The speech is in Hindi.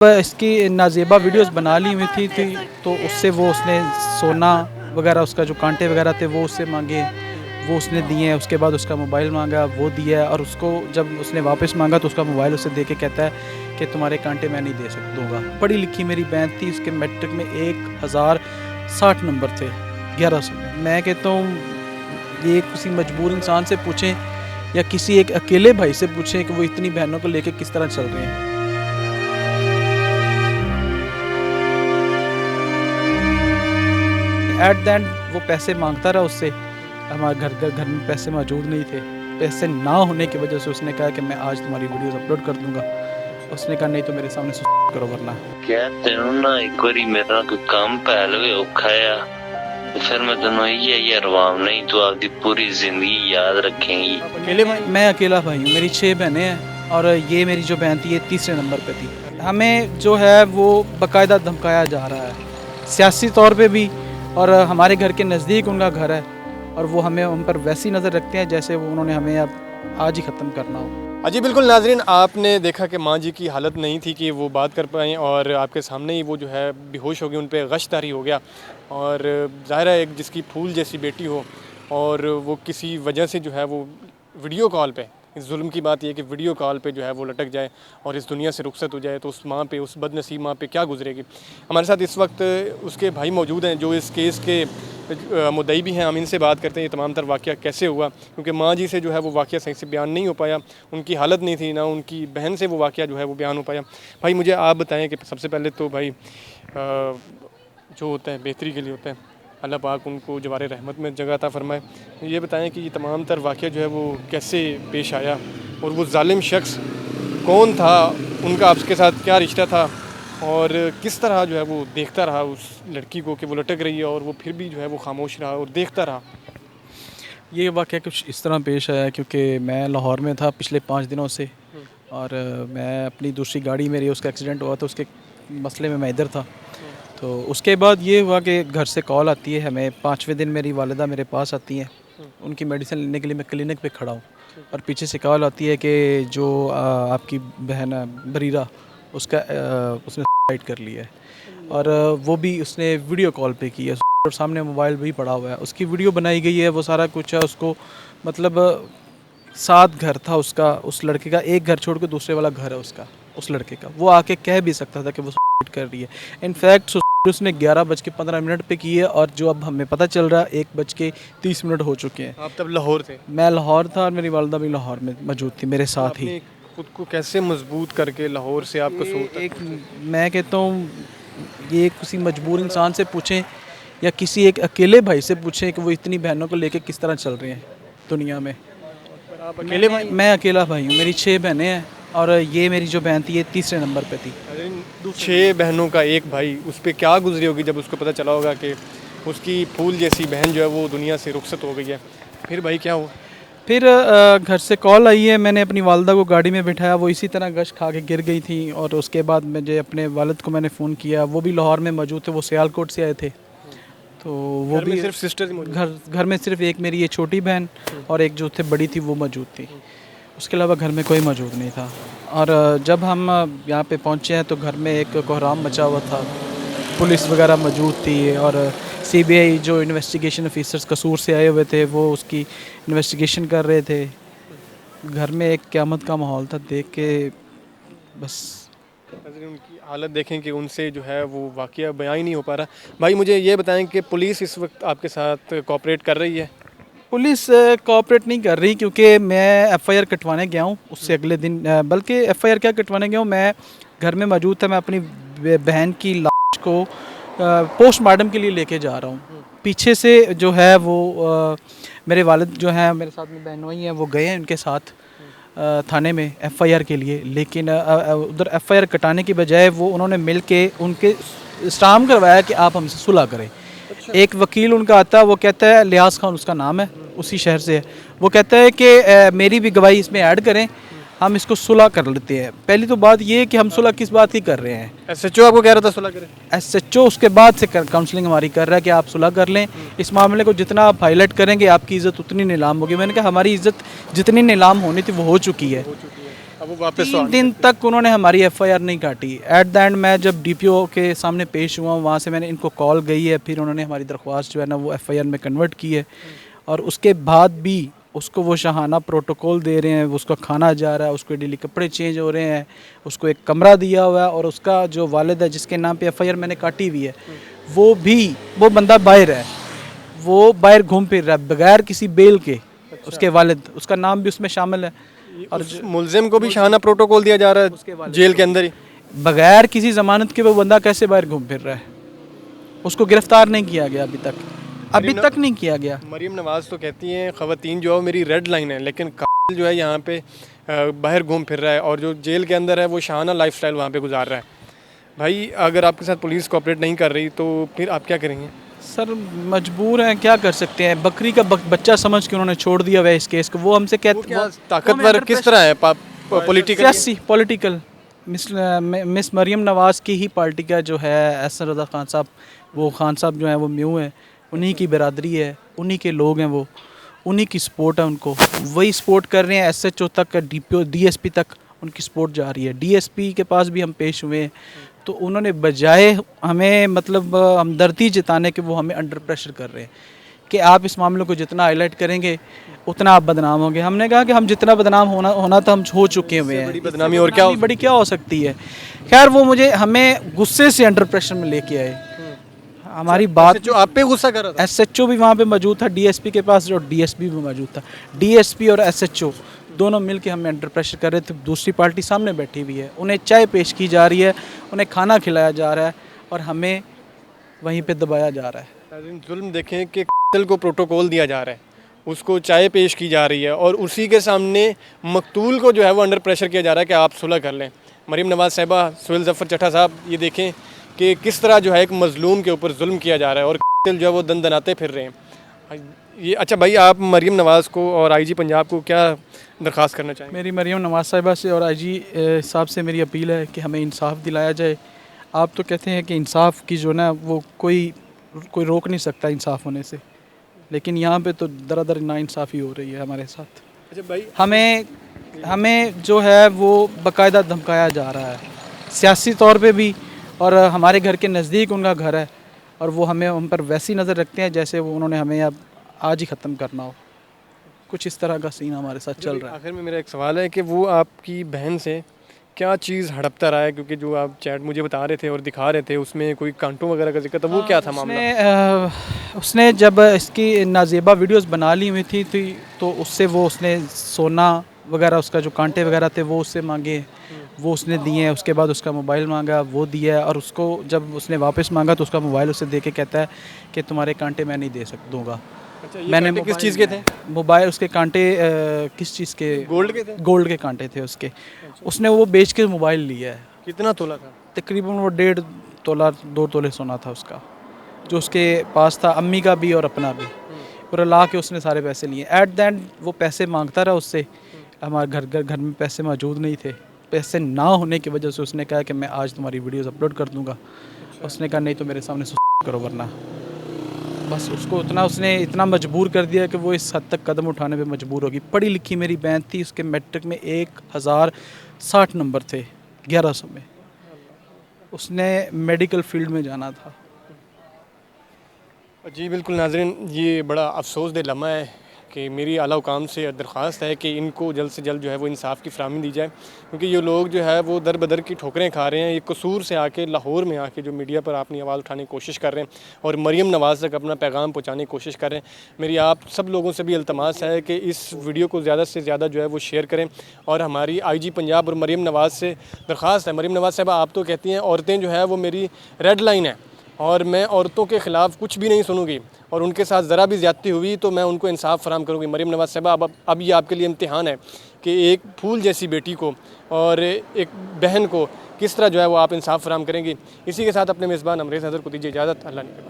इसकी नाजेबा वीडियोस बना ली हुई थी तो उससे उसने सोना वगैरह उसका जो कांटे वगैरह थे वो उससे मांगे, वो उसने दिए हैं। उसके बाद उसका मोबाइल मांगा, वो दिया है। और उसको जब उसने वापस मांगा तो उसका मोबाइल उसे दे के कहता है कि तुम्हारे कांटे मैं नहीं दे दूँगा। पढ़ी लिखी मेरी बहन थी, उसके मैट्रिक में 1060 नंबर थे 1100 में। मैं कहता हूँ ये किसी मजबूर इंसान से पूछें या किसी एक अकेले भाई से पूछें कि वो इतनी बहनों को लेकर किस तरह चल रहे हैं। एट द एंड वो पैसे मांगता रहा उससे। हमारे घर में पैसे मौजूद नहीं थे। पैसे ना होने की वजह से उसने कहा कि मैं आज तुम्हारी वीडियोस अपलोड कर दूंगा। उसने कहा नहीं तो मेरे सामने सुसाइड करो वरना। क्या तेनों ना एक बारी मेरा कोई काम पहले औखा है तो फिर मैं तेनों ये रवाम नहीं तो आपकी पूरी जिंदगी याद रखेंगी। अकेले भाई? मैं अकेला भाई हूँ, मेरी 6 बहनें हैं और ये मेरी जो बहन थी ये तीसरे नंबर पे थी। हमें जो है वो बाकायदा धमकाया जा रहा है सियासी तौर पे भी, और हमारे घर के नज़दीक उनका घर है और वो हमें उन पर वैसी नज़र रखते हैं जैसे वो उन्होंने हमें अब आज ही ख़त्म करना हो। जी बिल्कुल नाजरीन, आपने देखा कि माँ जी की हालत नहीं थी कि वो बात कर पाएँ और आपके सामने ही वो जो है बेहोश हो गई, उन पर गश्तारी हो गया। और ज़ाहिर है एक जिसकी फूल जैसी बेटी हो और वो किसी वजह से जो है वो वीडियो कॉल पे, इस जुल्म की बात यह कि वीडियो कॉल पे जो है वो लटक जाए और इस दुनिया से रुखसत हो जाए, तो उस माँ पे, उस बदनसीब माँ पे क्या गुजरेगी। हमारे साथ इस वक्त उसके भाई मौजूद हैं जो इस केस के मुद्दई भी हैं। हम इनसे बात करते हैं ये तमाम तर वाक़या कैसे हुआ, क्योंकि माँ जी से जो है वो वाक़या सही से बयान नहीं हो पाया, उनकी हालत नहीं थी, ना उनकी बहन से वो वाक़या जो है वो बयान हो पाया। भाई मुझे आप बताएं कि सबसे पहले तो भाई जो होता है बेहतरी के लिए होता है, अल्लाह पाक उनको जवार रहमत में जगह अता फरमाए। ये बताएं कि ये तमाम तर वाक़या जो है वो कैसे पेश आया और वो जालिम शख्स कौन था, उनका आपके साथ क्या रिश्ता था और किस तरह जो है वो देखता रहा उस लड़की को कि वो लटक रही है और वो फिर भी जो है वो खामोश रहा और देखता रहा। ये वाक़या कुछ इस तरह पेश आया क्योंकि मैं लाहौर में था पिछले 5 दिनों से और मैं अपनी दूसरी गाड़ी मेरी उसका एक्सीडेंट हुआ तो उसके मसले में मैं इधर था। तो उसके बाद ये हुआ कि घर से कॉल आती है हमें। 5वें दिन मेरी वालिदा मेरे पास आती हैं, उनकी मेडिसिन लेने के लिए मैं क्लिनिक पे खड़ा हूँ और पीछे से कॉल आती है कि जो आपकी बहन है बरीरा उसका उसने सुसाइड कर लिया है और वो भी उसने वीडियो कॉल पे की है और सामने मोबाइल भी पड़ा हुआ है, उसकी वीडियो बनाई गई है, वो सारा कुछ है। उसको मतलब 7 घर था उसका, उस लड़के का एक घर छोड़ के दूसरे वाला घर है उसका, उस लड़के का। वो आके कह भी सकता था कि वो सुसाइड कर रही है। इनफैक्ट उसने 11:15 पे की है और जो अब हमें पता चल रहा है 1:30 हो चुके हैं। आप तब लाहौर थे? मैं लाहौर था और मेरी वालिदा भी लाहौर में मौजूद थी मेरे साथ ही। खुद को कैसे मजबूत करके लाहौर से आपको एक मैं कहता हूँ ये किसी मजबूर इंसान से पूछें या किसी एक अकेले भाई से पूछें कि वो इतनी बहनों को लेकर किस तरह चल रहे हैं दुनिया में। आप अकेले भाई? मैं अकेला भाई हूँ, मेरी 6 बहनें हैं और ये मेरी जो बहन थी ये तीसरे नंबर पे थी। 6 बहनों का एक भाई, उस पर क्या गुजरी होगी जब उसको पता चला होगा कि उसकी फूल जैसी बहन जो है वो दुनिया से रुखसत हो गई है। फिर भाई क्या हुआ? फिर घर से कॉल आई है, मैंने अपनी वालिदा को गाड़ी में बिठाया, वो इसी तरह गश खा के गिर गई थी और उसके बाद मुझे अपने वालिद को मैंने फ़ोन किया, वो भी लाहौर में मौजूद थे, वो सियालकोट से आए थे। तो वो भी सिर्फ सिस्टर घर में सिर्फ एक मेरी ये छोटी बहन और एक जो थे बड़ी थी वो मौजूद थी, उसके अलावा घर में कोई मौजूद नहीं था। और जब हम यहाँ पे पहुँचे हैं तो घर में एक कोहराम मचा हुआ था, पुलिस वगैरह मौजूद थी और सीबीआई जो इन्वेस्टिगेशन ऑफिसर्स कसूर से आए हुए थे वो उसकी इन्वेस्टिगेशन कर रहे थे। घर में एक क़यामत का माहौल था, देख के बस उनकी हालत देखें कि उनसे जो है वो वाक़या बयां ही नहीं हो पा रहा। भाई मुझे ये बताएं कि पुलिस इस वक्त आपके साथ कोऑपरेट कर रही है? पुलिस कोऑपरेट नहीं कर रही क्योंकि मैं एफआईआर कटवाने गया हूँ उससे अगले दिन, बल्कि एफआईआर क्या कटवाने गया हूँ, मैं घर में मौजूद था, मैं अपनी बहन की लाश को पोस्टमार्टम के लिए लेके जा रहा हूँ। पीछे से जो है वो मेरे वालिद जो हैं मेरे साथ में बहनोई हैं वो गए हैं उनके साथ थाने में एफआईआर के लिए, लेकिन उधर एफआईआर कटाने की बजाय वो उन्होंने मिल के उनके स्टाम्प करवाया कि आप हमसे सुलह करें। एक वकील उनका आता है, वो कहता है लियाज खान उसका नाम है, उसी शहर से है, वो कहता है कि मेरी भी गवाही इसमें ऐड करें, हम इसको सुलह कर लेते हैं। पहली तो बात ये है कि हम सुलह किस बात की कर रहे हैं। एसएचओ आपको कह रहा था सुलह करें? एसएचओ उसके बाद से काउंसलिंग हमारी कर रहा है कि आप सुलह कर लें, इस मामले को जितना आप हाईलाइट करेंगे आपकी इज़्ज़त उतनी नीलाम होगी। मैंने कहा हमारी इज़्ज़त जितनी नीलाम होनी थी वो हो चुकी है, अब वो वापस 3 दिन तक उन्होंने हमारी एफआईआर नहीं काटी। एट द एंड मैं जब डीपीओ के सामने पेश हुआ, वहाँ से मैंने इनको कॉल गई है, फिर उन्होंने हमारी दरख्वास्त जो है ना वो एफआईआर में कन्वर्ट की है, और उसके बाद भी उसको वो शाहाना प्रोटोकॉल दे रहे हैं, उसका खाना जा रहा है, उसके डेली कपड़े चेंज हो रहे हैं, उसको एक कमरा दिया हुआ है, और उसका जो वालिद है जिसके नाम पे एफआईआर मैंने काटी हुई है, वो बंदा बाहर है, वो बाहर घूम फिर रहा है बगैर किसी बेल के। उसके वालिद, उसका नाम भी उसमें शामिल है, और मुलजिम को भी शाहाना प्रोटोकॉल दिया जा रहा है जेल के अंदर ही। बगैर किसी ज़मानत के वो बंदा कैसे बाहर घूम फिर रहा है? उसको गिरफ्तार नहीं किया गया अभी तक नहीं किया गया। मरीम नवाज़ तो कहती हैं ख़वातीन जो है मेरी रेड लाइन है, लेकिन कातिल जो है यहाँ पे बाहर घूम फिर रहा है, और जो जेल के अंदर है वो शाहाना लाइफस्टाइल वहाँ पे गुजार रहा है। भाई अगर आपके साथ पुलिस कोऑपरेट नहीं कर रही तो फिर आप क्या करेंगे? सर मजबूर हैं, क्या कर सकते हैं। बकरी का बच्चा समझ के उन्होंने छोड़ दिया हुआ है इस केस को। वो हमसे कहते हैं ताकतवर किस तरह है पॉलिटिकल मिस मरीम नवाज़ की ही पार्टी का जो है एहसन रज़ा खान साहब, वो खान साहब जो हैं वो म्यू हैं, उन्हीं की बरादरी है, उन्हीं के लोग हैं, वो उन्हीं की सपोर्ट है, उनको वही सपोर्ट कर रहे हैं। एसएचओ तक, डीपीओ, डीएसपी तक उनकी सपोर्ट जा रही है। डीएसपी के पास भी हम पेश हुए हैं, तो उन्होंने बजाय हमें मतलब हमदर्दी जताने के वो हमें अंडर प्रेशर कर रहे हैं कि आप इस मामले को जितना हाईलाइट करेंगे उतना आप बदनाम होंगे। हमने कहा कि हम जितना बदनाम होना तो हम हो चुके हुए हैं, बड़ी बदनामी और क्या बड़ी क्या हो सकती है। खैर वो हमें गुस्से से अंडर प्रेशर में लेके आए। हमारी बात जो आप पे गुस्सा कर रहा था, एसएचओ भी वहाँ पे मौजूद था, डीएसपी के पास, और डीएसपी भी मौजूद था। डीएसपी और एसएचओ दोनों मिल के हमें अंडर प्रेशर कर रहे थे। दूसरी पार्टी सामने बैठी हुई है, उन्हें चाय पेश की जा रही है, उन्हें खाना खिलाया जा रहा है, और हमें वहीं पे दबाया जा रहा है। जुल्म देखें कि कातिल को प्रोटोकॉल दिया जा रहा है, उसको चाय पेश की जा रही है, और उसी के सामने मकतूल को जो है वो अंडर प्रेशर किया जा रहा है कि आप सुलह कर लें। मरीम नवाज़ साहिबा, सुहेल ज़फ़र चट्टा साहब, ये देखें कि किस तरह जो है एक मज़लूम के ऊपर जुल्म किया जा रहा है, और कातिल जो है वो दनाते फिर रहे हैं। ये अच्छा भाई, आप मरीम नवाज़ को और आईजी पंजाब को क्या दरख्वास्त करना चाहेंगे? मेरी मरीम नवाज़ साहिबा से और आईजी साहब से मेरी अपील है कि हमें इंसाफ दिलाया जाए। आप तो कहते हैं कि इंसाफ की जो ना वो कोई रोक नहीं सकता इंसाफ होने से, लेकिन यहाँ पे तो दर नाइंसाफ़ी हो रही है हमारे साथ। अच्छा भाई, हमें जो है वो बाकायदा धमकाया जा रहा है, सियासी तौर पे भी, और हमारे घर के नज़दीक उनका घर है, और वो हम पर वैसी नज़र रखते हैं जैसे वो उन्होंने हमें अब आज ही ख़त्म करना हो। कुछ इस तरह का सीन हमारे साथ चल रहा है। आखिर में मेरा एक सवाल है कि वो आपकी बहन से क्या चीज़ हड़पता रहा है? क्योंकि जो आप चैट मुझे बता रहे थे और दिखा रहे थे उसमें कोई कांटों वगैरह का जिक्र था, वो क्या था मामला? उसने जब इसकी नाजेबा वीडियोस बना ली हुई थी तो उससे उसने सोना वगैरह, उसका जो कांटे वगैरह थे वो उससे मांगे, वो उसने दिए हैं। उसके बाद उसका मोबाइल मांगा, वो दिया है, और उसको जब उसने वापस मांगा तो उसका मोबाइल उसे दे के कहता है कि तुम्हारे कांटे मैं नहीं दूँगा। अच्छा, मैंने किस चीज़ के थे? मोबाइल, उसके कांटे किस चीज़ के? गोल्ड के थे? गोल्ड के कांटे थे उसके। उसने वो बेच के मोबाइल लिया है। कितना तोला था? तकरीबन वो 1.5 तोला 2 तोले सोना था उसका, जो उसके पास था, अम्मी का भी और अपना भी, और ला के उसने सारे पैसे लिए। एट द एंड वो पैसे मांगता रहा उससे। हमारे घर में पैसे मौजूद नहीं थे। पैसे ना होने की वजह से उसने कहा कि मैं आज तुम्हारी वीडियोस अपलोड कर दूंगा। उसने कहा नहीं तो मेरे सामने करो, वरना बस उसको उसने इतना मजबूर कर दिया कि वो इस हद तक कदम उठाने पे मजबूर होगी। पढ़ी लिखी मेरी बहन थी, उसके मैट्रिक में 1060 नंबर थे 1100 में। उसने मेडिकल फील्ड में जाना था। जी बिल्कुल नाज़रीन, ये बड़ा अफसोस दे लम्हा है कि मेरी आला हुकाम से दरख्वास्त है कि इनको जल्द से जल्द जो है वो इंसाफ की फ़राहमी दी जाए, क्योंकि ये लोग जो है वो दर बदर की ठोकरें खा रहे हैं। ये कसूर से आके, लाहौर में आके जो मीडिया पर अपनी आवाज़ उठाने की कोशिश कर रहे हैं और मरीम नवाज़ तक अपना पैगाम पहुँचाने की कोशिश कर रहे हैं। मेरी आप सब लोगों से भी इल्तमास है कि इस वीडियो को ज़्यादा से ज़्यादा जो है वो शेयर करें, और हमारी IG पंजाब और मरीम नवाज़ से दरख्वास्त है। मरीम नवाज़ साहब, आप तो कहती हैं औरतें जो है वो मेरी रेड लाइन है, और मैं औरतों के ख़िलाफ़ कुछ भी नहीं सुनूंगी, और उनके साथ ज़रा भी ज़्यादती हुई तो मैं उनको इंसाफ फराहम करूँगी। मरीम नवाज़ साहबा, अब ये आपके लिए इम्तिहान है कि एक फूल जैसी बेटी को और एक बहन को किस तरह जो है वो आप इंसाफ फराहम करेंगी। इसी के साथ अपने मेज़बान अमरेज़ हज़र को दीजिए इजाज़त। अल्लाह ने